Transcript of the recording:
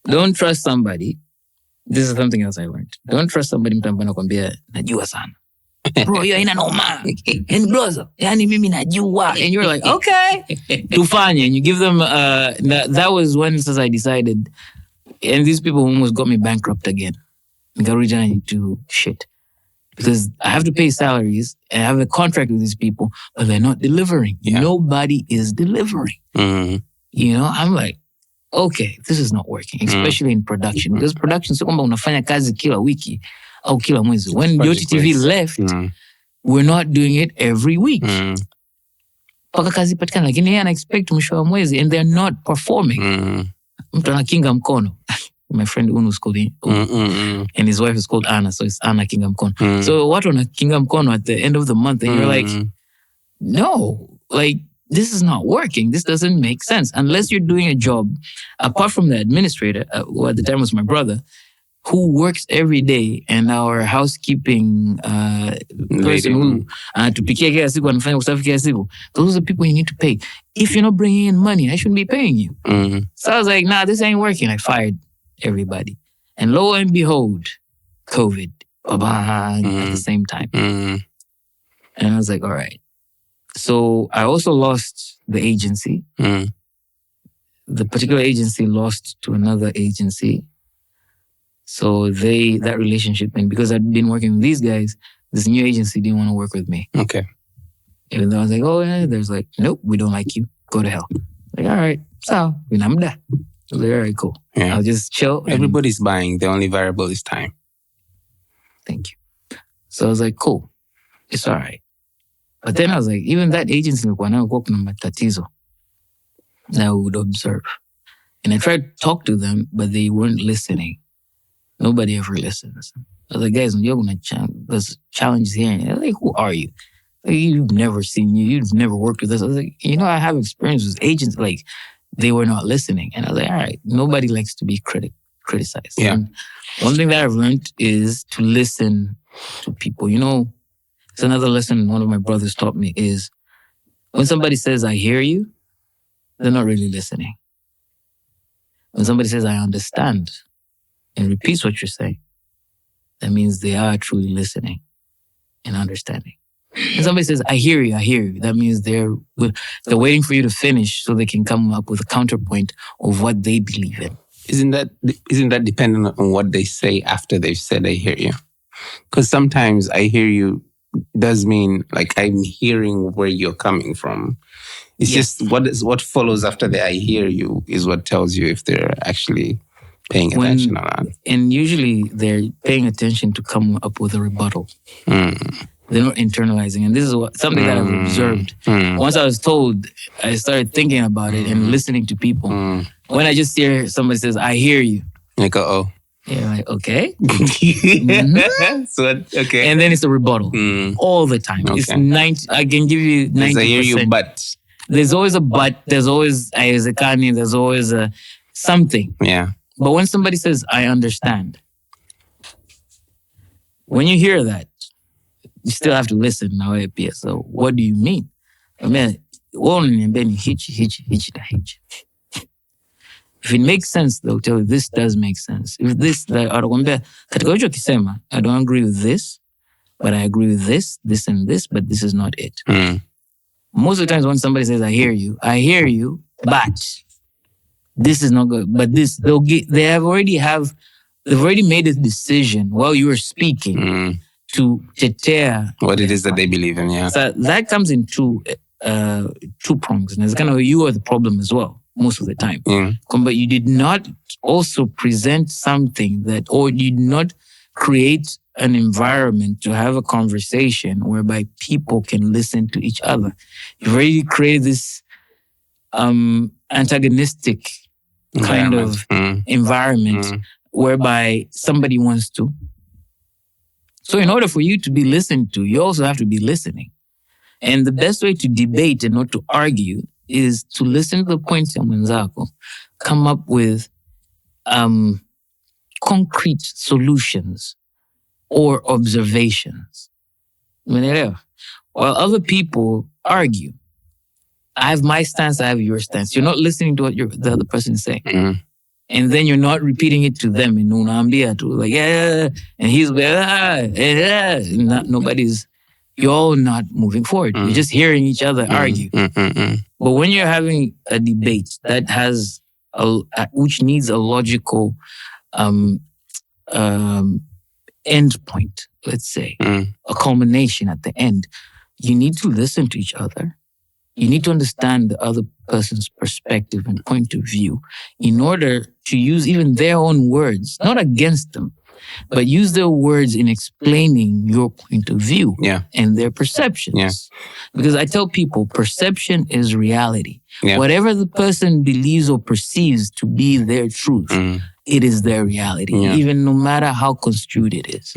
Don't trust somebody. This is something else I learned. Don't trust somebody mtu ambaye anakuambia najua sana. Bro, hiyo haina noma. And brother, yani mimi najua. And you're like, okay. Tufanye. And you give them, that was when I decided, and these people almost got me bankrupt again. Nikarudi tena into shit. Because I have to pay salaries and I have a contract with these people, but they're not delivering. Yeah. Nobody is delivering. Mm-hmm. You know, I'm like, okay, this is not working, especially in production. Because production, so kwamba unafanya kazi kila wiki au kila mwezi. When YoTV left, we're not doing it every week. Paka kazi patikana, lakini yeye ana expect mwisho wa mwezi and they're not performing. Mtu anakinga mkono. My friend Unu is called and his wife is called Anna, so it's Anna Kinga Mkono. So watu wana Kinga Mkono at the end of the month and you're like, no, like this is not working. This doesn't make sense unless you're doing a job. Apart from the administrator, who at the time was my brother, who works every day, and our housekeeping person who tupikia kila siku anafanya usafi kila siku. Those are the people you need to pay. If you're not bringing in money, I shouldn't be paying you. So I was like, nah, this ain't working. I fired everybody. And lo and behold, COVID at the same time. And I was like, all right. So I also lost the agency. The particular agency lost to another agency. So that relationship, and because I'd been working with these guys, this new agency didn't want to work with me. Okay. Even though I was like, oh yeah, there's like, nope, we don't like you. Go to hell. Like, all right. So, vinamda. I was like, all right, cool. Yeah. I'll just chill. Everybody's buying. The only variable is time. Thank you. So I was like, cool. It's all right. But then I was like, even that agency, that I would observe. And I tried to talk to them, but they weren't listening. Nobody ever listens. I was like, guys, there's challenges here. And they're like, who are you? Like, you've never seen you. You've never worked with us. I was like, I have experience with agents. Like, they were not listening. And I was like, all right, nobody likes to be criticized. Yeah. And one thing that I've learned is to listen to people. It's another lesson one of my brothers taught me is when somebody says, I hear you, they're not really listening. When somebody says, I understand, and repeats what you're saying, that means they are truly listening and understanding. And somebody says, I hear you, that means they're waiting for you to finish so they can come up with a counterpoint of what they believe in. Isn't that dependent on what they say after they've said, I hear you? Because sometimes I hear you does mean like I'm hearing where you're coming from. It's just what follows after the I hear you is what tells you if they're actually paying attention or not. And usually they're paying attention to come up with a rebuttal. They're not internalizing. And this is something that I've observed. Once I was told, I started thinking about it and listening to people. When I just hear somebody says, I hear you. Like, uh-oh. Yeah, like, okay. So, okay. And then it's a rebuttal. All the time. Okay. It's 90, I can give you 90%. I hear you, but. There's always a but. There's always a Zekani. There's always a something. Yeah. But when somebody says, I understand, when you hear that, you still have to listen. Now, so what do you mean? I mean, if it makes sense, they'll tell you this does make sense. If this, I don't agree with this, but I agree with this, and this, but this is not it. Most of the times when somebody says, I hear you, but this is not good. But this, they've already made a decision while you were speaking to tear what it is that they believe in. Yeah. So that comes in two prongs. And it's kind of, you are the problem as well, most of the time. But you did not also present something or you did not create an environment to have a conversation whereby people can listen to each other. You've already created this antagonistic kind of environment whereby somebody wants to. So in order for you to be listened to, you also have to be listening. And the best way to debate and not to argue is to listen to the points of mwenzako, come up with concrete solutions or observations. While other people argue, I have my stance, I have your stance. You're not listening to what the other person is saying. And then you're not repeating it to them in unaambia tu, like, yeah, and he's nobody's, you're all not moving forward. You're just hearing each other argue. But when you're having a debate that has which needs a logical end point, let's say, a culmination at the end, you need to listen to each other. You need to understand the other person's perspective and point of view in order to use even their own words, not against them, but use their words in explaining your point of view and their perceptions. Yeah. Because I tell people, perception is reality. Yeah. Whatever the person believes or perceives to be their truth, it is their reality, even no matter how construed it is.